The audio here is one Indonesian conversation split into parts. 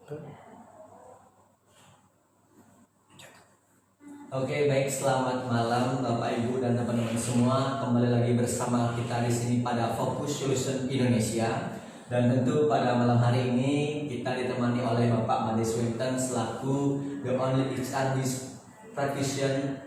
Oke, baik, selamat malam Bapak Ibu dan teman-teman semua. Kembali lagi bersama kita di sini pada Focus Solution Indonesia. Dan tentu pada malam hari ini kita ditemani oleh Bapak Made Swinton selaku the only HR practitioner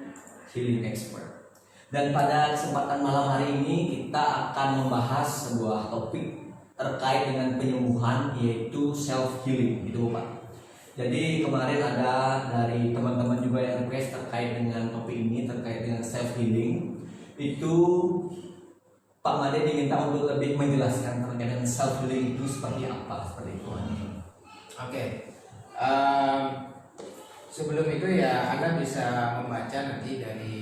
healing expert. Dan pada kesempatan malam hari ini kita akan membahas sebuah topik terkait dengan penyembuhan, yaitu self healing, gitu Pak. Jadi kemarin ada dari teman-teman juga yang request terkait dengan topik ini, terkait dengan self healing. Itu Pak Made diminta untuk lebih menjelaskan terkait dengan self healing itu seperti apa, seperti itu. Oke. Sebelum itu ya Anda bisa membaca nanti dari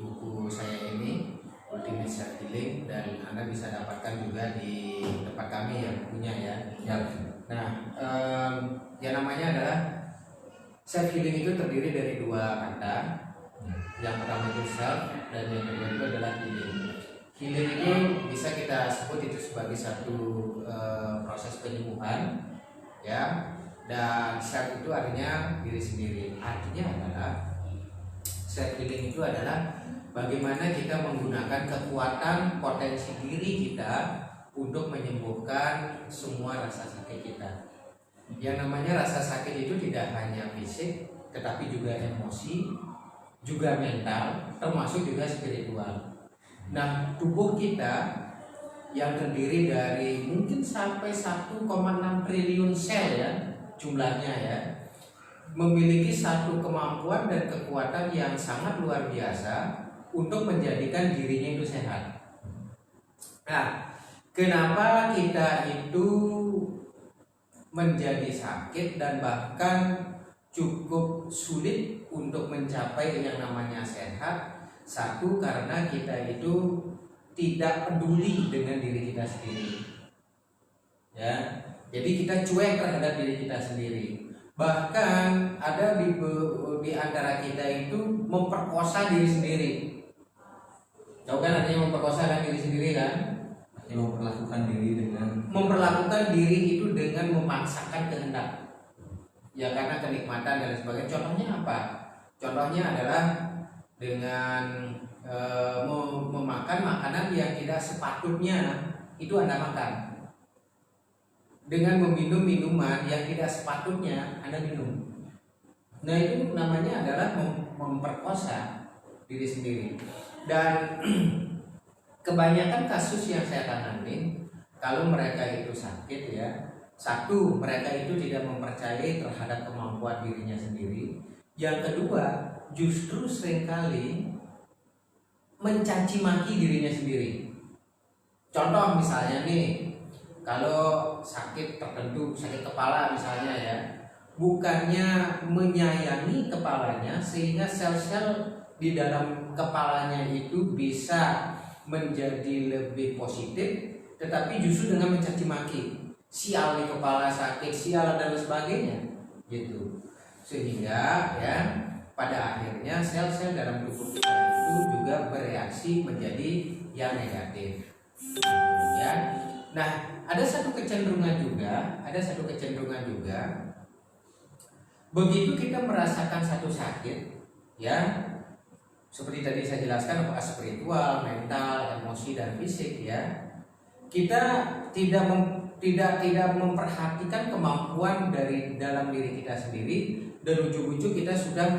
buku saya ini Ultimate Self Healing, dan Anda bisa dapatkan juga di tempat kami yang punya ya. Nah, yang namanya adalah self healing itu terdiri dari dua kata. Yang pertama itu self, dan yang kedua itu adalah healing. Healing itu bisa kita sebut itu sebagai satu proses penyembuhan, ya. Dan self itu artinya diri sendiri. Artinya adalah self healing itu adalah bagaimana kita menggunakan kekuatan potensi diri kita untuk menyembuhkan semua rasa sakit kita. Yang namanya rasa sakit itu tidak hanya fisik, tetapi juga emosi, juga mental, termasuk juga spiritual. Nah, tubuh kita yang terdiri dari mungkin sampai 1,6 triliun sel ya jumlahnya ya, memiliki satu kemampuan dan kekuatan yang sangat luar biasa untuk menjadikan dirinya itu sehat. Nah, kenapa kita itu menjadi sakit dan bahkan cukup sulit untuk mencapai yang namanya sehat? Satu, karena kita itu tidak peduli dengan diri kita sendiri, ya. Jadi kita cuek terhadap diri kita sendiri. Bahkan ada di antara kita itu memperkosa diri sendiri. Tahu kan artinya memperkosa kan diri sendiri kan? Memperlakukan diri itu dengan memaksakan kehendak, ya, karena kenikmatan dan sebagainya. Contohnya apa? Contohnya adalah dengan memakan makanan yang tidak sepatutnya itu Anda makan, dengan meminum minuman yang tidak sepatutnya Anda minum. Nah, itu namanya adalah memperkosa diri sendiri. Dan kebanyakan kasus yang saya tangani, kalau mereka itu sakit ya, satu, mereka itu tidak mempercayai terhadap kemampuan dirinya sendiri. Yang kedua, justru seringkali mencaci maki dirinya sendiri. Contoh misalnya nih, kalau sakit tertentu, sakit kepala misalnya ya, bukannya menyayangi kepalanya sehingga sel-sel di dalam kepalanya itu bisa menjadi lebih positif, tetapi justru dengan mencaci maki, sial di kepala sakit, sial dan sebagainya gitu. Sehingga ya pada akhirnya sel-sel dalam tubuh kita itu juga bereaksi menjadi yang negatif ya. Nah, ada satu kecenderungan juga begitu kita merasakan satu sakit ya, seperti tadi saya jelaskan, apakah spiritual, mental, emosi dan fisik ya, kita tidak memperhatikan kemampuan dari dalam diri kita sendiri, dan ujung-ujung kita sudah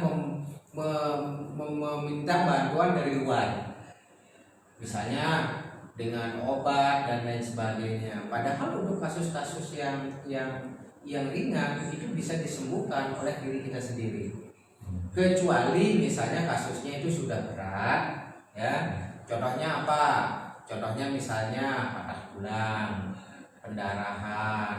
meminta bantuan dari luar, misalnya dengan obat dan lain sebagainya. Padahal untuk kasus-kasus yang ringan itu bisa disembuhkan oleh diri kita sendiri. Kecuali misalnya kasusnya itu sudah berat ya. Contohnya apa? Contohnya misalnya patah tulang, pendarahan,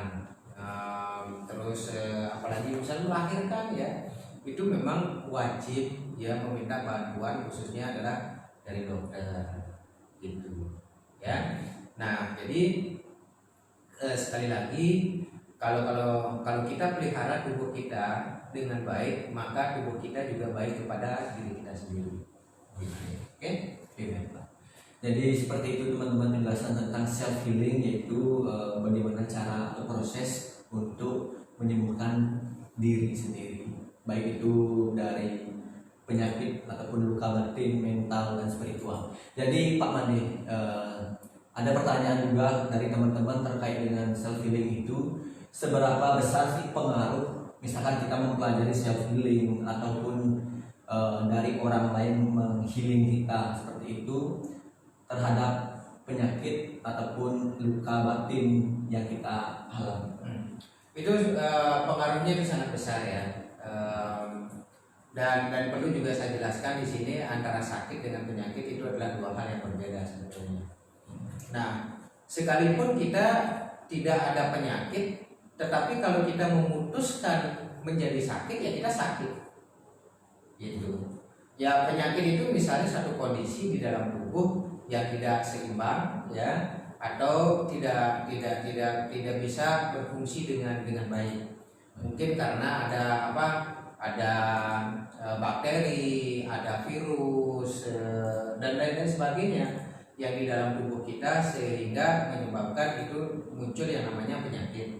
terus apalagi misalnya melahirkan ya, itu memang wajib ya meminta bantuan, khususnya adalah dari dokter gitu ya. Nah, jadi sekali lagi, kalau kita pelihara tubuh kita dengan baik, maka tubuh kita juga baik kepada diri kita sendiri. Oke? Jadi seperti itu teman-teman, penjelasan tentang self healing, yaitu bagaimana cara atau proses untuk menyembuhkan diri sendiri, baik itu dari penyakit ataupun luka batin, mental dan spiritual. Jadi Pak Made, ada pertanyaan juga dari teman-teman terkait dengan self healing itu, seberapa besar sih pengaruh misalkan kita mempelajari self healing ataupun dari orang lain menghealing kita seperti itu terhadap penyakit ataupun luka batin yang kita alami. Itu pengaruhnya itu sangat besar ya. Dan perlu juga saya jelaskan di sini antara sakit dengan penyakit itu adalah dua hal yang berbeda sebetulnya. Nah, sekalipun kita tidak ada penyakit, tetapi kalau kita memutuskan menjadi sakit ya kita sakit. Gitu. Ya penyakit itu misalnya satu kondisi di dalam tubuh yang tidak seimbang ya, atau tidak bisa berfungsi dengan baik. Mungkin karena ada apa? Ada bakteri, ada virus dan lain-lain sebagainya yang di dalam tubuh kita sehingga menyebabkan itu muncul yang namanya penyakit.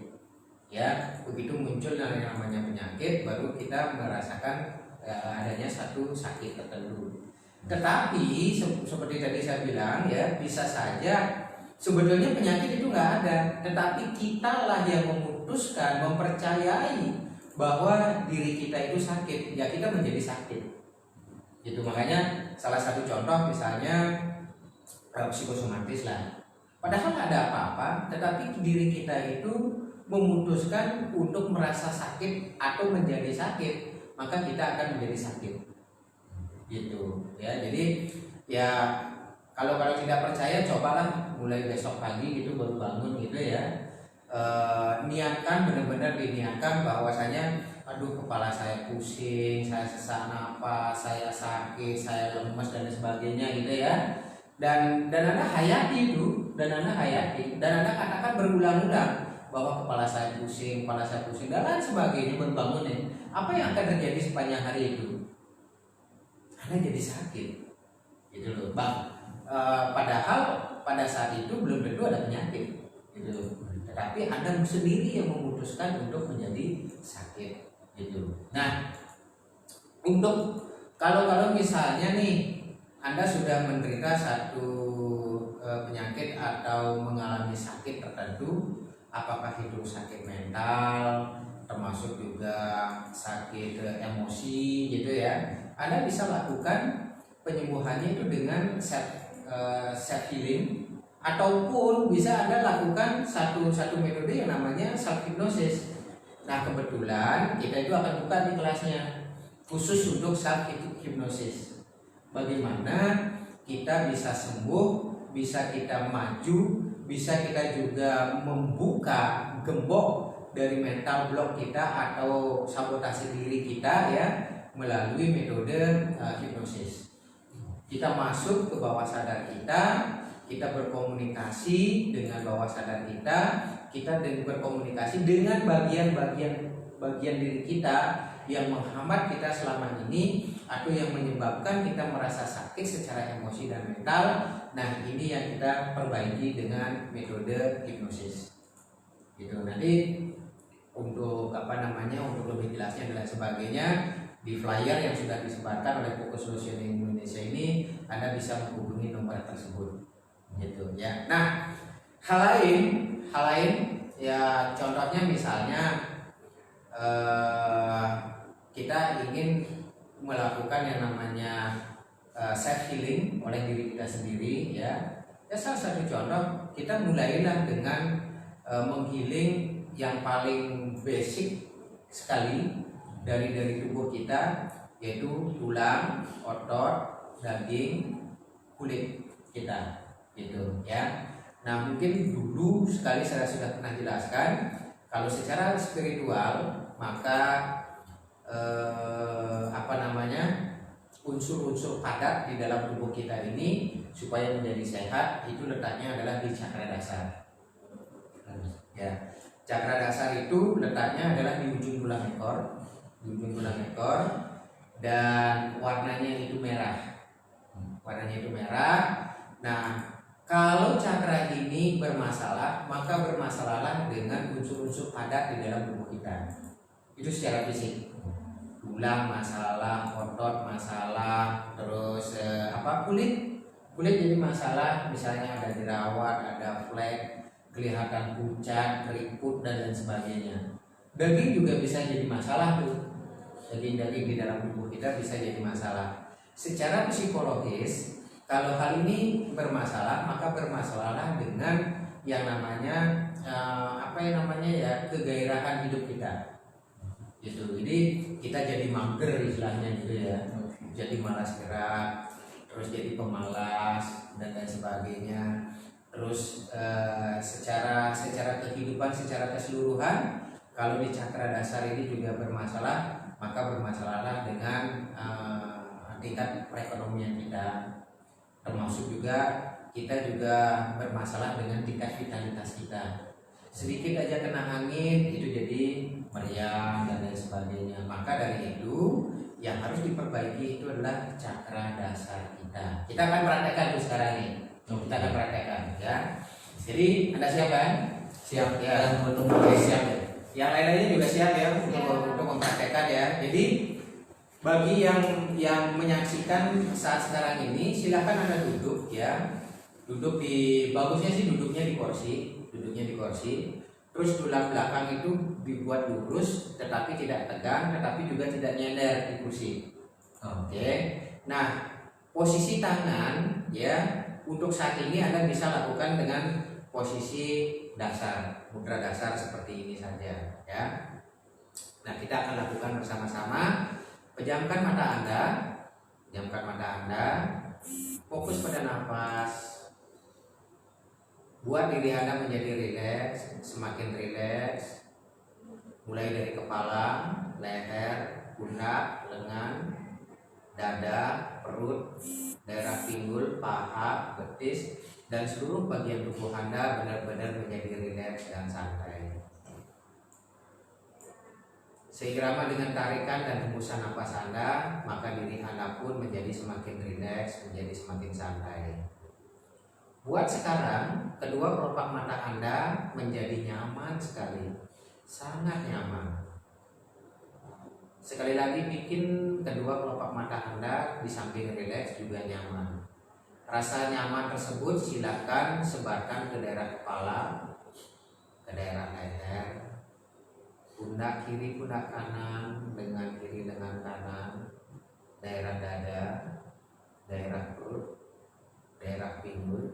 Ya, begitu muncul yang namanya penyakit baru kita merasakan adanya satu sakit tertentu. Tetapi seperti tadi saya bilang ya, bisa saja sebetulnya penyakit itu nggak ada, tetapi kita lah yang memutuskan, mempercayai bahwa diri kita itu sakit, ya kita menjadi sakit. Gitu, makanya salah satu contoh misalnya psikosomatis lah. Padahal nggak ada apa-apa, tetapi diri kita itu memutuskan untuk merasa sakit atau menjadi sakit, maka kita akan menjadi sakit. Gitu ya. Jadi ya kalau tidak percaya cobalah mulai besok pagi gitu baru bangun gitu ya. Niatkan, benar-benar diniatkan bahwasanya aduh kepala saya pusing, saya sesak napas, saya sakit, saya lemas dan sebagainya gitu ya. Dan Anda hayati itu, dan Anda katakan berulang-ulang bahwa kepala saya pusing dan lain sebagainya, berbangun ya. Apa yang akan terjadi sepanjang hari itu? Anda jadi sakit, gitu loh, Bang. Padahal pada saat itu belum tentu ada penyakit, gitu. Tetapi Anda sendiri yang memutuskan untuk menjadi sakit, gitu. Nah, untuk kalau misalnya nih Anda sudah menderita satu penyakit atau mengalami sakit tertentu, apakah itu sakit mental, termasuk juga sakit emosi, gitu ya, Anda bisa lakukan penyembuhannya itu dengan self healing. Ataupun bisa Anda lakukan satu metode yang namanya self hypnosis. Nah kebetulan kita itu akan buka di kelasnya khusus untuk self hypnosis. Bagaimana kita bisa sembuh, bisa kita maju, bisa kita juga membuka gembok dari mental block kita atau sabotase diri kita ya melalui metode hipnosis. Kita masuk ke bawah sadar kita berkomunikasi dengan bawah sadar kita berkomunikasi dengan bagian diri kita yang menghambat kita selama ini atau yang menyebabkan kita merasa sakit secara emosi dan mental. Nah, ini yang kita perbaiki dengan metode hipnosis. Gitu. Nanti untuk untuk lebih jelasnya dan sebagainya di flyer yang sudah disebarkan oleh Focus Solution Indonesia ini Anda bisa menghubungi nomor tersebut. Gitu ya. Nah, hal lain ya contohnya misalnya kita ingin melakukan yang namanya self healing oleh diri kita sendiri ya. Ya salah satu contoh kita mulailah dengan menghealing yang paling basic sekali dari tubuh kita, yaitu tulang, otot, daging, kulit kita. Gitu ya. Nah mungkin dulu sekali saya sudah pernah jelaskan kalau secara spiritual maka unsur-unsur padat di dalam tubuh kita ini supaya menjadi sehat itu letaknya adalah di cakra dasar. Ya, cakra dasar itu letaknya adalah di ujung tulang ekor, dan warnanya itu merah. Nah, kalau cakra ini bermasalah, maka bermasalahlah dengan unsur-unsur padat di dalam tubuh kita. itu secara fisik. Tulang masalah, otot masalah, terus kulit jadi masalah, misalnya ada jerawat, ada flek, kelihatan pucat, keriput dan lain sebagainya. Daging juga bisa jadi masalah tuh. Daging di dalam tubuh kita bisa jadi masalah. Secara psikologis, kalau hal ini bermasalah, maka bermasalah dengan yang namanya kegairahan hidup kita. Gitu. Jadi kita jadi mager istilahnya gitu ya. Jadi malas gerak, terus jadi pemalas dan lain sebagainya. Terus secara kehidupan secara keseluruhan, kalau di cakra dasar ini juga bermasalah, maka bermasalah dengan tingkat perekonomian kita, termasuk juga kita juga bermasalah dengan tingkat vitalitas kita. Sedikit aja kena angin itu jadi meriang dan lain sebagainya. Maka dari itu yang harus diperbaiki itu adalah cakra dasar kita. Kita akan praktekkan dulu sekarang ini. Kita akan praktekkan ya. Jadi Anda siap kan? Siap ya. Oke, siap ya. Yang lain-lainnya juga siap ya untuk mempraktekkan ya. Jadi bagi yang menyaksikan saat sekarang ini, silakan Anda duduk ya. Bagusnya sih duduknya di kursi. Terus tulang belakang itu dibuat lurus, tetapi tidak tegang, tetapi juga tidak nyender di kursi. Oke. Nah, posisi tangan ya untuk saat ini Anda bisa lakukan dengan posisi dasar, mudra dasar seperti ini saja ya. Nah, kita akan lakukan bersama-sama. Pejamkan mata Anda, fokus pada nafas. Buat diri Anda menjadi rileks, semakin rileks. Mulai dari kepala, leher, pundak, lengan, dada, perut, daerah pinggul, paha, betis, dan seluruh bagian tubuh Anda benar-benar menjadi rileks dan santai. Seirama dengan tarikan dan hembusan nafas Anda, maka diri Anda pun menjadi semakin rileks, menjadi semakin santai. Buat sekarang, kedua kelopak mata Anda menjadi nyaman sekali, sangat nyaman. Sekali lagi bikin kedua kelopak mata Anda di samping rileks juga nyaman. Rasa nyaman tersebut silakan sebarkan ke daerah kepala, ke daerah leher, pundak kiri, pundak kanan, dengan kiri, dengan kanan, daerah dada, daerah perut, daerah pinggul,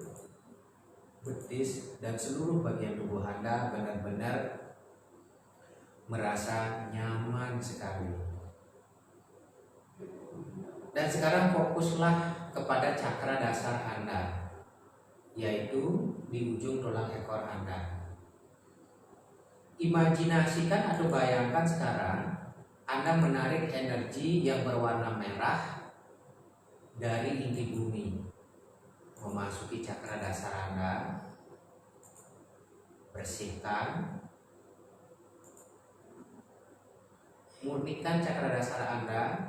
betis, dan seluruh bagian tubuh Anda benar-benar merasa nyaman sekali. Dan sekarang fokuslah kepada cakra dasar Anda, yaitu di ujung tulang ekor Anda. Imajinasikan atau bayangkan sekarang Anda menarik energi yang berwarna merah dari inti bumi memasuki cakra dasar Anda. Bersihkan, murnikan cakra dasar Anda,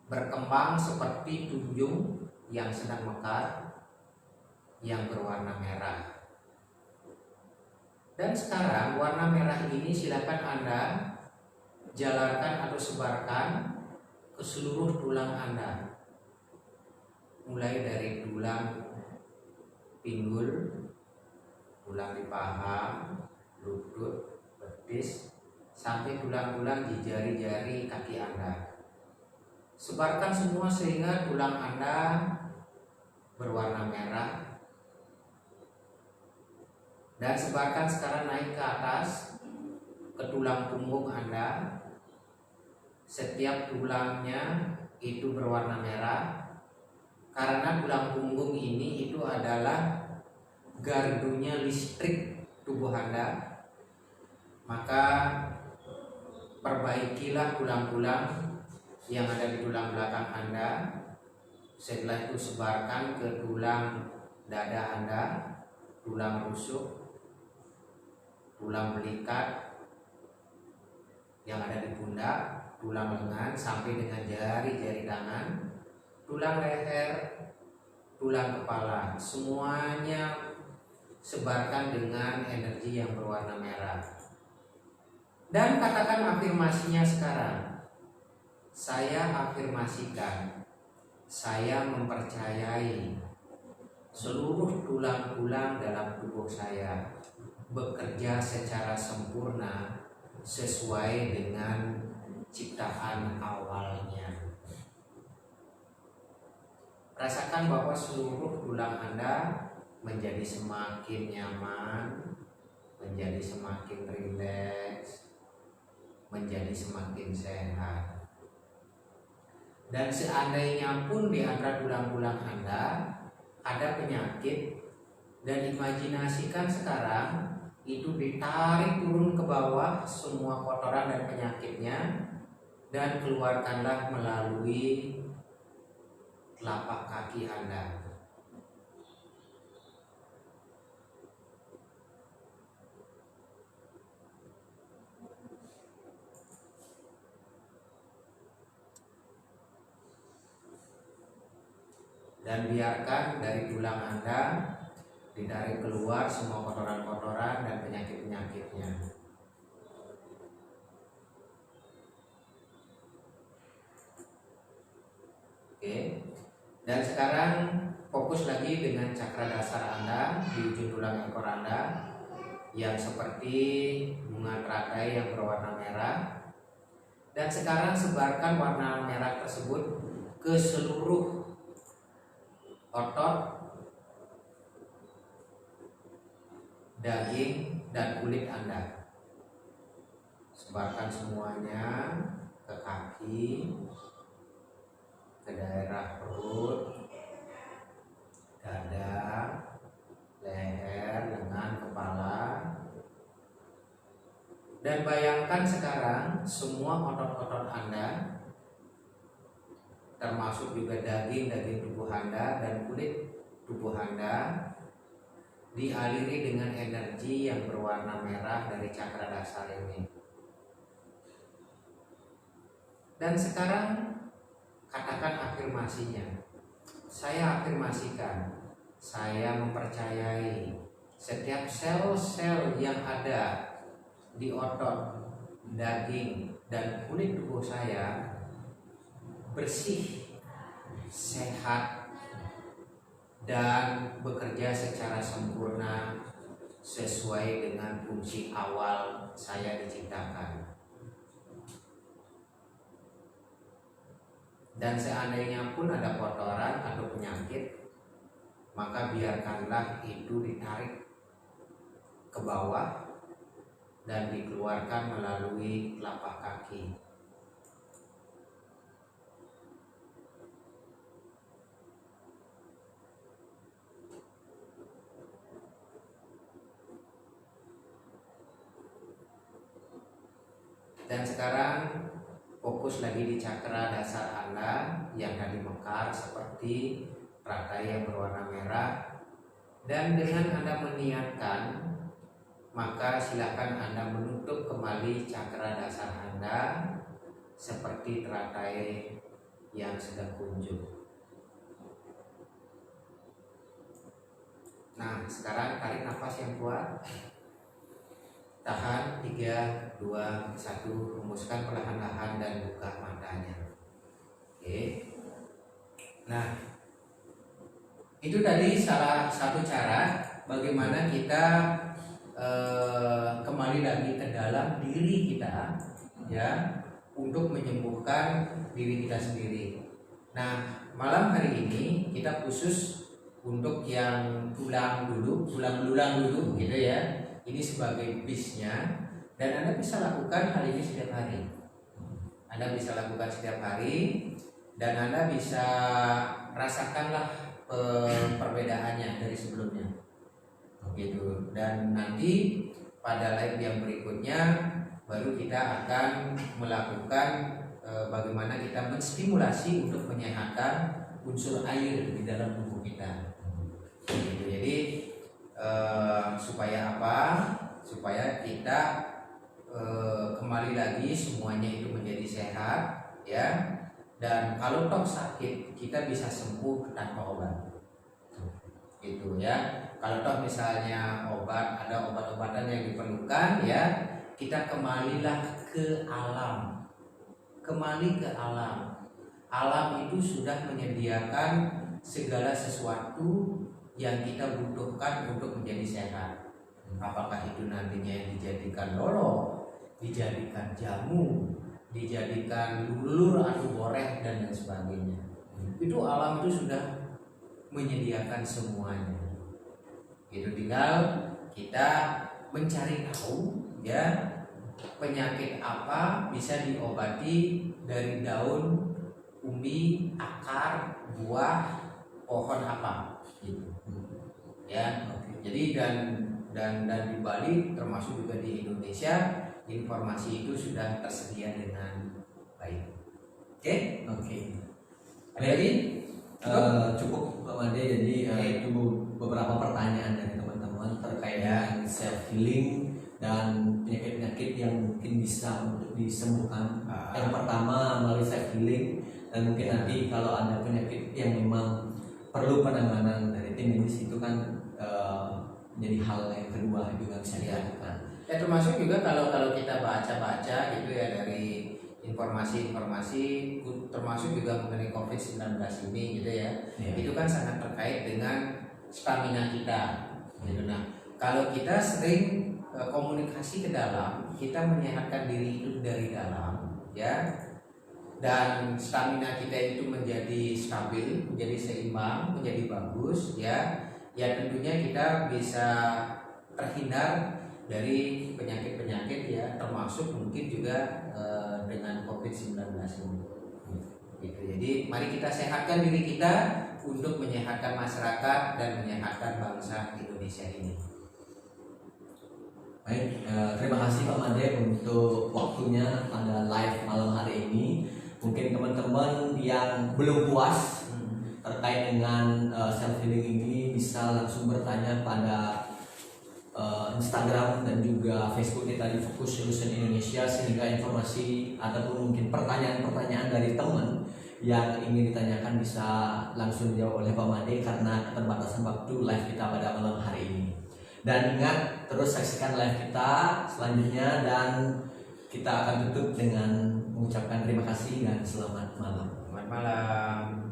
berkembang seperti tunjung yang sedang mekar yang berwarna merah. Dan sekarang warna merah ini silakan Anda jalarkan atau sebarkan ke seluruh tulang Anda. Mulai dari tulang pinggul, tulang di paha, lutut, betis, sampai tulang-tulang di jari-jari kaki Anda. Sebarkan semua sehingga tulang Anda berwarna merah. Dan sebarkan sekarang naik ke atas ke tulang punggung Anda. Setiap tulangnya itu berwarna merah, karena tulang punggung ini itu adalah gardunya listrik tubuh Anda. Maka perbaikilah tulang-tulang yang ada di tulang belakang Anda. Setelah itu sebarkan ke tulang dada Anda, tulang rusuk, tulang belikat yang ada di pundak, tulang lengan sampai dengan jari-jari tangan, tulang leher, tulang kepala, semuanya sebarkan dengan energi yang berwarna merah. Dan katakan afirmasinya sekarang. Saya afirmasikan, saya mempercayai seluruh tulang-tulang dalam tubuh saya bekerja secara sempurna sesuai dengan ciptaan awalnya. Rasakan bahwa seluruh tulang Anda menjadi semakin nyaman, menjadi semakin rileks, menjadi semakin sehat. Dan seandainya pun di antara tulang-tulang Anda ada penyakit, dan imajinasikan sekarang itu ditarik turun ke bawah semua kotoran dan penyakitnya, dan keluarkanlah melalui telapak kaki Anda. Dan biarkan dari tulang Anda ditarik keluar semua kotoran-kotoran dan penyakit-penyakitnya. Oke. Dan sekarang fokus lagi dengan cakra dasar Anda di ujung tulang ekor Anda yang seperti bunga teratai yang berwarna merah. Dan sekarang sebarkan warna merah tersebut ke seluruh otot, daging, dan kulit Anda. Sebarkan semuanya ke kaki, ke daerah perut, dada, leher, lengan, kepala. Dan bayangkan sekarang semua otot-otot Anda, termasuk juga daging tubuh Anda dan kulit tubuh Anda, dialiri dengan energi yang berwarna merah dari cakra dasar ini. Dan sekarang katakan afirmasinya. Saya afirmasikan, saya mempercayai setiap sel-sel yang ada di otot, daging, dan kulit tubuh saya bersih, sehat, dan bekerja secara sempurna sesuai dengan fungsi awal saya diciptakan. Dan seandainya pun ada kotoran atau penyakit, maka biarkanlah itu ditarik ke bawah dan dikeluarkan melalui telapak kaki. Dan sekarang fokus lagi di cakra dasar Anda yang tadi mekar seperti teratai yang berwarna merah. Dan dengan Anda meniatkan, maka silakan Anda menutup kembali cakra dasar Anda seperti teratai yang sedang kunjung. Nah, sekarang tarik nafas yang kuat. Tahan 3, 2, 1. Rumuskan perlahan-lahan dan buka matanya. Oke. Nah, itu tadi salah satu cara bagaimana kita kembali lagi ke dalam diri kita, ya, untuk menyembuhkan diri kita sendiri. Nah, malam hari ini kita khusus untuk yang tulang belulang dulu, gitu ya. Ini sebagai bisnya, dan Anda bisa lakukan hal ini setiap hari. Anda bisa lakukan setiap hari, dan Anda bisa rasakanlah perbedaannya dari sebelumnya, gitu. Dan nanti pada live yang berikutnya baru kita akan melakukan bagaimana kita menstimulasi untuk menyehatkan unsur air di dalam tubuh kita, gitu. Jadi supaya apa? Supaya kita kembali lagi semuanya itu menjadi sehat, ya. Dan kalau toh sakit, kita bisa sembuh tanpa obat, gitu ya. Kalau toh misalnya obat, ada obat-obatan yang diperlukan, ya, kita kembalilah ke alam. Kembali ke alam. Alam itu sudah menyediakan segala sesuatu yang kita butuhkan untuk menjadi sehat. Apakah itu nantinya dijadikan lolo, dijadikan jamu, dijadikan lulur atau boreh dan lain sebagainya. Itu alam itu sudah menyediakan semuanya. Itu tinggal kita mencari tahu ya penyakit apa bisa diobati dari daun, umbi, akar, buah, pohon apa gitu. Ya. Jadi dan di Bali termasuk juga di Indonesia informasi itu sudah tersedia dengan baik. Oke? Oke. Ada lagi? Cukup Pak Made. Jadi itu beberapa pertanyaan dari teman-teman terkait dengan self healing dan penyakit-penyakit yang mungkin bisa untuk disembuhkan. Yang pertama melalui self healing, dan mungkin nanti kalau ada penyakit yang memang perlu penanganan dari tim medis itu kan jadi hal yang kedua juga bisa dilakukan. Ya termasuk juga kalau kita baca-baca gitu ya dari informasi-informasi termasuk juga mengenai COVID-19 ini gitu ya. Itu kan sangat terkait dengan stamina kita gitu. Nah, kalau kita sering komunikasi ke dalam, kita menyehatkan diri itu dari dalam ya. Dan stamina kita itu menjadi stabil, menjadi seimbang, menjadi bagus ya. Ya tentunya kita bisa terhindar dari penyakit-penyakit ya, termasuk mungkin juga dengan COVID-19 ini. Gitu. Jadi mari kita sehatkan diri kita untuk menyehatkan masyarakat dan menyehatkan bangsa Indonesia ini. Baik, terima kasih Pak Made untuk waktunya pada live malam hari ini. Mungkin teman-teman yang belum puas terkait dengan self healing ini bisa langsung bertanya pada Instagram dan juga Facebook kita di Focus Solution Indonesia, sehingga informasi ataupun mungkin pertanyaan-pertanyaan dari teman yang ingin ditanyakan bisa langsung dijawab oleh Pak Made karena keterbatasan waktu live kita pada malam hari ini. Dan ingat terus saksikan live kita selanjutnya, dan kita akan tutup dengan mengucapkan terima kasih dan selamat malam. Selamat malam.